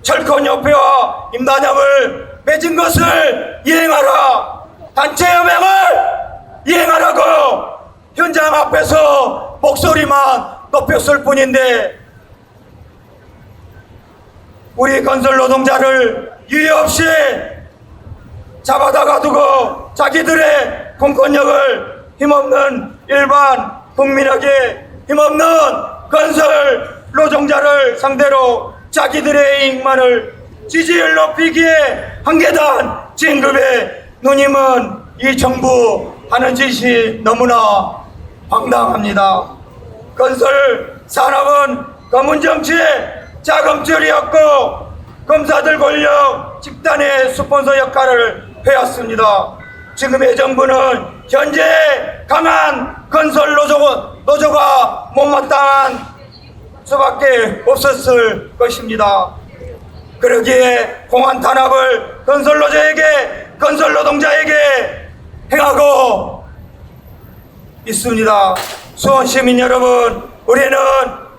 철권협회와 임단협을 맺은 것을 이행하라, 단체협약을 이행하라고 현장 앞에서 목소리만 높였을 뿐인데 우리 건설 노동자를 유례 없이 잡아다가 두고 자기들의 공권력을 힘없는 일반 국민에게 힘없는 건설 노동자를 상대로 자기들의 이익만을 지지율 높이기에 한계단 진급에 누님은 이 정부 하는 짓이 너무나 황당합니다. 건설 산업은 검은 정치의 자금줄이었고 검사들 권력 집단의 스폰서 역할을 해왔습니다. 지금의 정부는 현재 강한 건설 노조가 못마땅한 수밖에 없었을 것입니다. 그러기에 공안 탄압을 건설 노동자에게 행하고 있습니다. 수원 시민 여러분, 우리는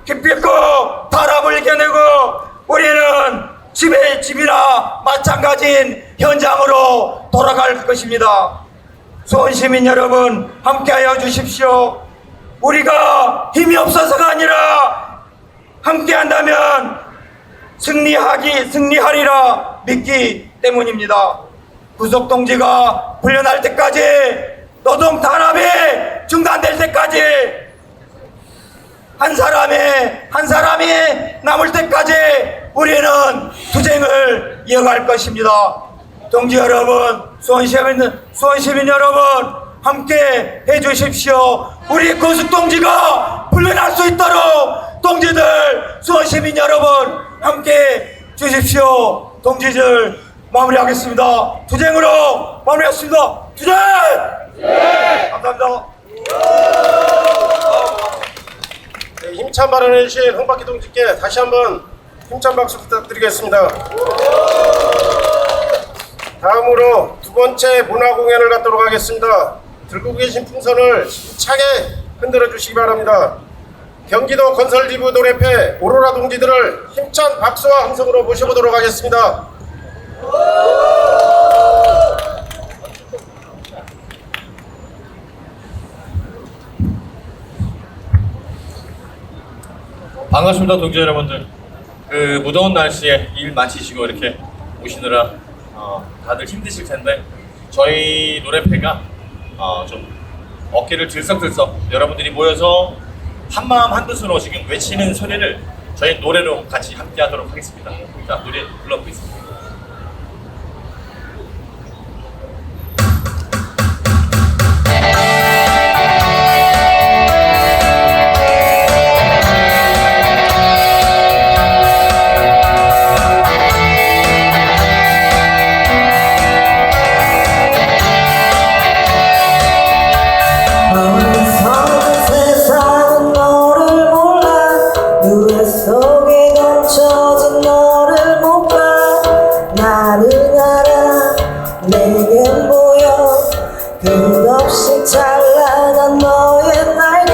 기필코 탄압을 이겨내고 우리는 집이나 마찬가지인 현장으로 돌아갈 것입니다. 수원 시민 여러분, 함께하여 주십시오. 우리가 힘이 없어서가 아니라 함께한다면 승리하리라 믿기 때문입니다. 구속동지가 풀려날 때까지, 노동 탄압이 중단될 때까지, 한 사람이 남을 때까지 우리는 투쟁을 이어갈 것입니다. 동지 여러분, 수원 시민 여러분, 함께 해주십시오. 우리 구속동지가 풀려날 수 있도록 동지들, 수원 시민 여러분, 함께 주십시오. 동지들, 마무리하겠습니다. 투쟁으로 마무리하겠습니다. 투쟁! 감사합니다. 네, 힘찬 발언해 주신 홍박희 동지께 다시 한번 힘찬 박수 부탁드리겠습니다. 다음으로 두 번째 문화공연을 갖도록 하겠습니다. 들고 계신 풍선을 힘차게 흔들어 주시기 바랍니다. 경기도 건설지부 노래패 오로라 동지들을 힘찬 박수와 함성으로 모셔보도록 하겠습니다. 반갑습니다, 동지 여러분들. 그 무더운 날씨에 일 마치시고 이렇게 오시느라 다들 힘드실 텐데 저희 노래패가 좀 어깨를 들썩들썩 여러분들이 모여서 한마음 한뜻으로 지금 외치는 소리를 저희 노래로 같이 함께 하도록 하겠습니다. 자, 노래 불러보겠습니다. 세상은 너를 몰라, 누에 속에 감춰진 너를 못 봐. 끝없이 찬란한 너의 날개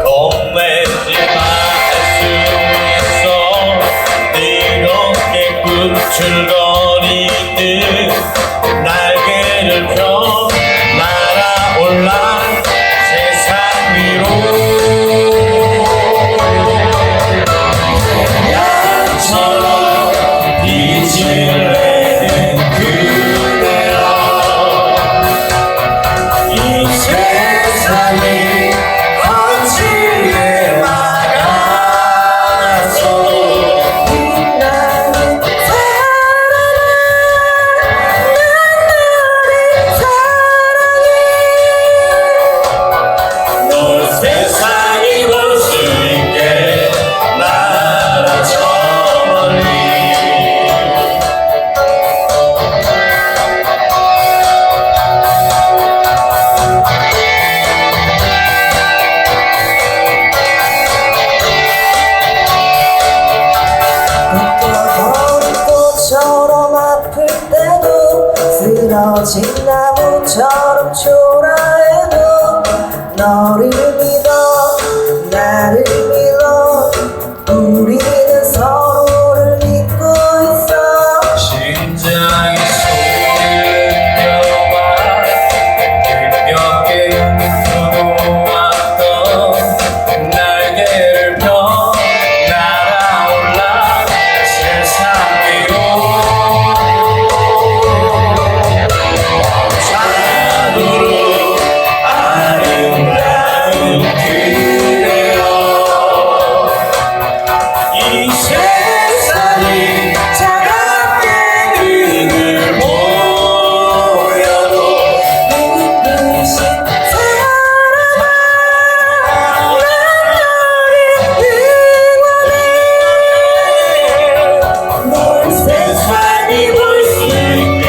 겁내지 말수 있어 뜨겁게 꿈틀거리듯 날개를 펴 날아올라 세상 위로 양처럼 빛을 내는 그대여 이 세상이 거칠게 막아서도 빛나는 사랑아 난 너를 사랑해 널 세상이 볼 수 있게 날아 저 멀리 벗겨버린 꽃처럼 아플 때도 쓰러진 나무처럼 초라해도 너를 믿어 나를 믿어 우리는 서로를 믿고 있어 심장이 소리를 가볍게 숨어왔던 날개를 펴 날아올라 세상 위로 찬으로 아름다운 그대여 이 세상이 차갑게 눈을 보여도 눈부신 사랑아 난 너를 응원해 널 세상이 볼 수 있게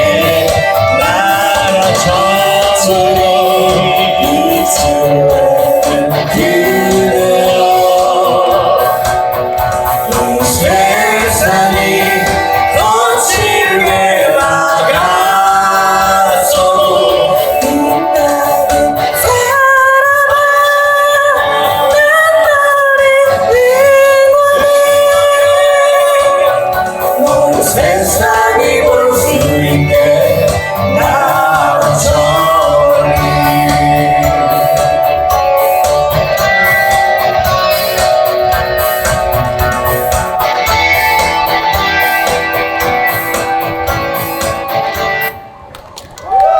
날아 저절로 빛을 내는 그대여 이 세상이 거칠게 막아서도 빛나는 사랑아 난 너를 응원해 널 세상이 볼 수 있게 날아 저리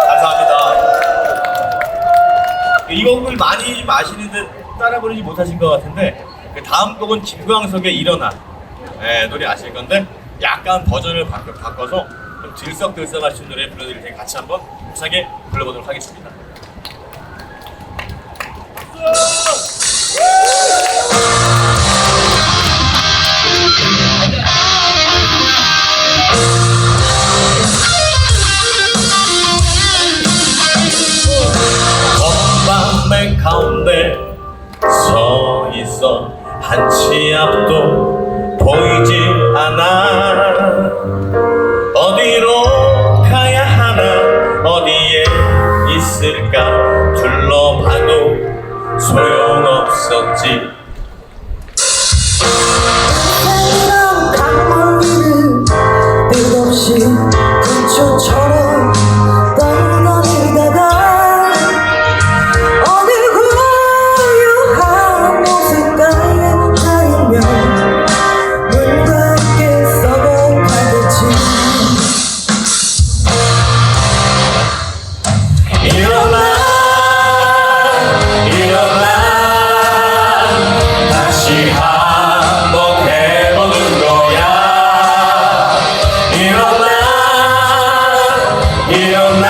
감사합니다. 이 곡을 많이 좀 아시는 듯 따라 부르지 못하신 것 같은데 그 다음 곡은 김광석의 일어나 노래 아실 건데 약간 버전을 바꿔서 좀 들썩들썩하신 노래 불러드릴 테니 같이 한번 무사하게 불러보도록 하겠습니다. 건방맨 가운데 서 있어 한치 앞도 보이지 않아 어디로 가야 하나 어디에 있을까 둘러봐도 소용없었지 사랑이란 강물 위를 끝없이 근처처럼 떠다니다가 어느 고요한 모습가에 닿으면 물과 함께 썩어가겠지 일어나 일어나 다시 한번 해보는 거야 일어나 일어나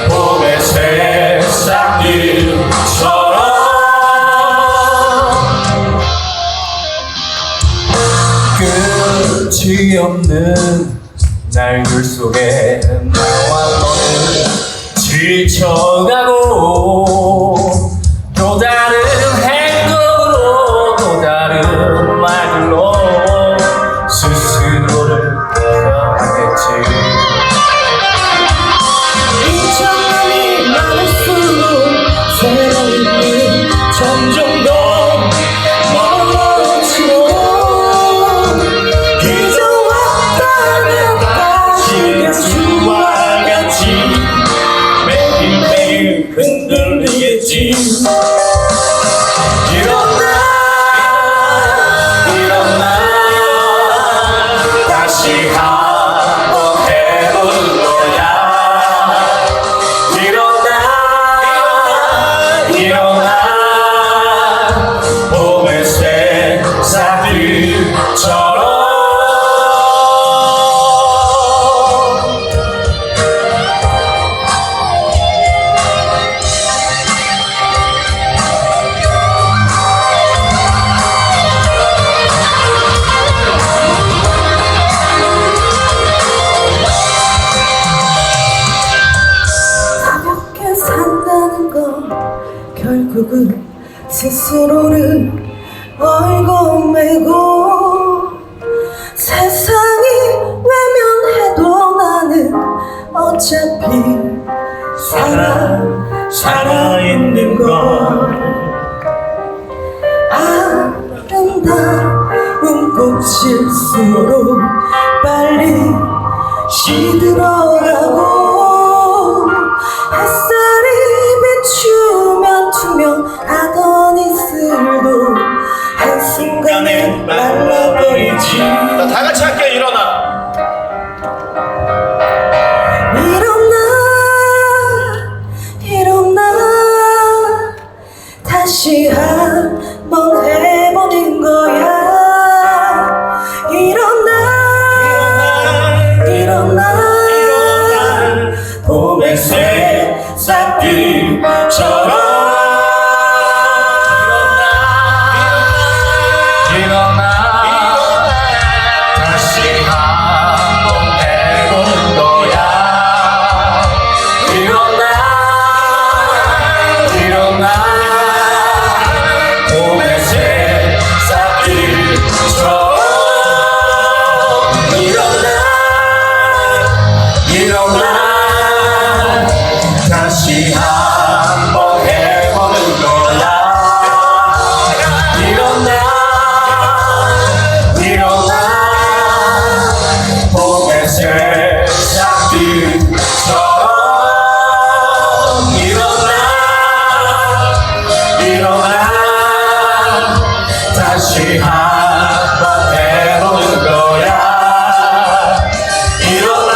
봄의 새싹들처럼 끝이 없는 날들 속에 나와 너는 지쳐가고 또 다른 행동으로 또 다른 말들로 스스로를 표현하겠지 잊혀버린 흔들리겠지. 일어나 다시 한번 해보는 거야. 일어나 봄의 새싹들처럼. 가볍게 산다는 건 결국은 스스로를 얼고매고 세상이 외면해도 나는 어차피 살아있는 건 아름다운 꽃일수록 빨리 시들어가고 햇살이 비추면 투명하던 이슬도 한순간에 말라버리지. 자, 다 같이 함께 일어나. 일어나 다시 한번 해보는 거야. 일어나 봄의 새싹들처럼. 일어나 다시 한번 해보는 거야. 일어나 봄의 새싹들처럼. 일어나 다시 한번 해보는 거야. 일어나 봄의 새싹들처럼. 일어나 다시 한번 해보는 거야. 일어나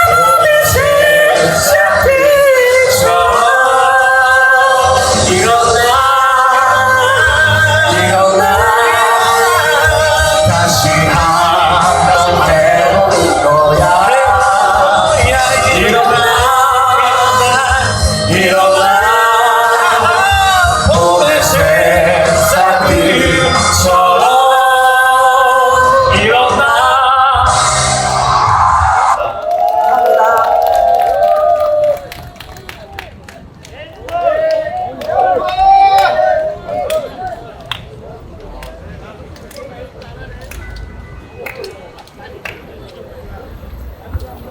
봄의 새싹들처럼. 일어나 다시 한번 해보는 거야. 일어나 봄의 새싹들처럼. 일어나.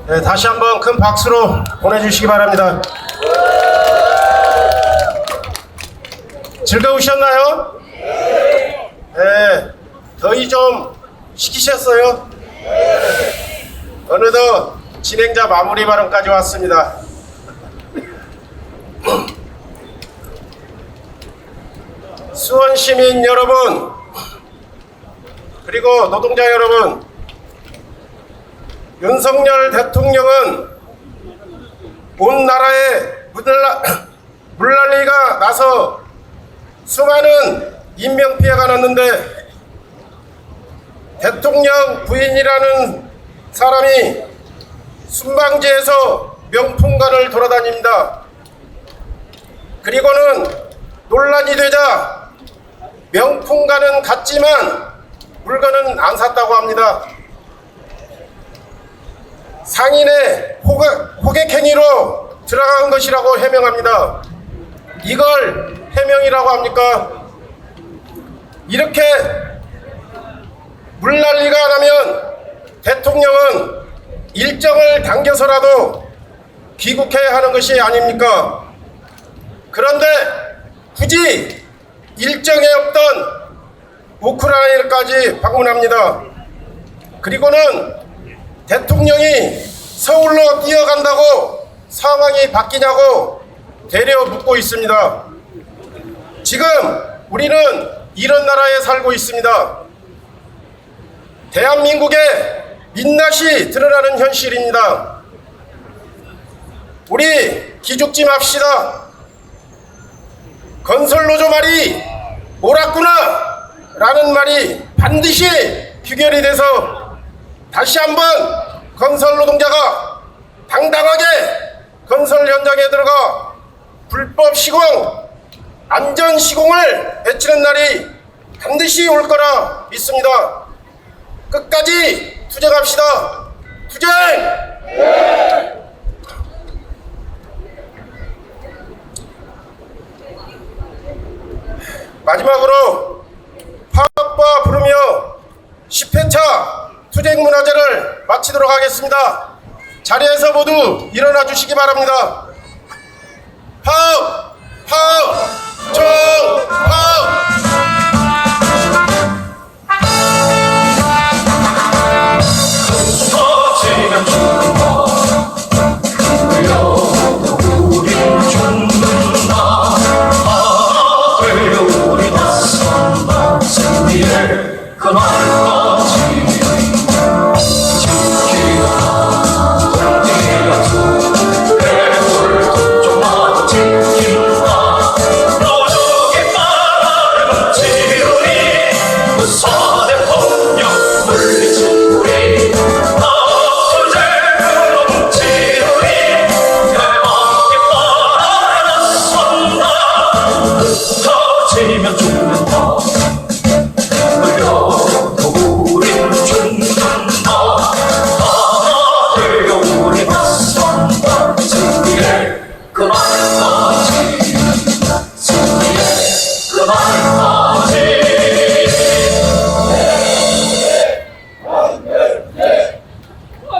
네, 다시 한번 큰 박수로 보내주시기 바랍니다. 즐거우셨나요? 네, 더위 좀 식히셨어요? 어느덧 진행자 마무리 발언까지 왔습니다. 수원 시민 여러분, 그리고 노동자 여러분, 윤석열 대통령은 온 나라에 물난리가 나서 수많은 인명피해가 났는데 대통령 부인이라는 사람이 순방지에서 명품관을 돌아다닙니다. 그리고는 논란이 되자 명품관은 갔지만 물건은 안 샀다고 합니다. 상인의 호객행위로 들어간 것이라고 해명합니다. 이걸 해명이라고 합니까? 이렇게 물난리가 나면 대통령은 일정을 당겨서라도 귀국해야 하는 것이 아닙니까? 그런데 굳이 일정에 없던 우크라이나까지 방문합니다. 그리고는 대통령이 서울로 뛰어간다고 상황이 바뀌냐고 되려 묻고 있습니다. 지금 우리는 이런 나라에 살고 있습니다. 대한민국의 민낯이 드러나는 현실입니다. 우리 기죽지 맙시다. 건설노조 말이 옳았구나 라는 말이 반드시 규결이 돼서 다시 한번 건설노동자가 당당하게 건설 현장에 들어가 불법 시공, 안전 시공을 외치는 날이 반드시 올 거라 믿습니다. 끝까지 투쟁합시다. 투쟁! 마지막으로 파업과 부르며 10회차 투쟁문화제를 마치도록 하겠습니다. 자리에서 모두 일어나 주시기 바랍니다. 파업! 파업! 총파업!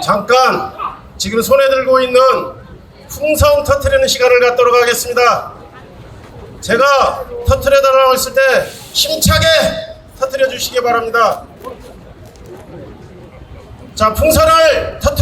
잠깐 지금 손에 들고 있는 풍선 터트리는 시간을 갖도록 하겠습니다. 제가 터트려달라고 했을 때 힘차게 터트려 주시기 바랍니다. 자, 풍선을 터트려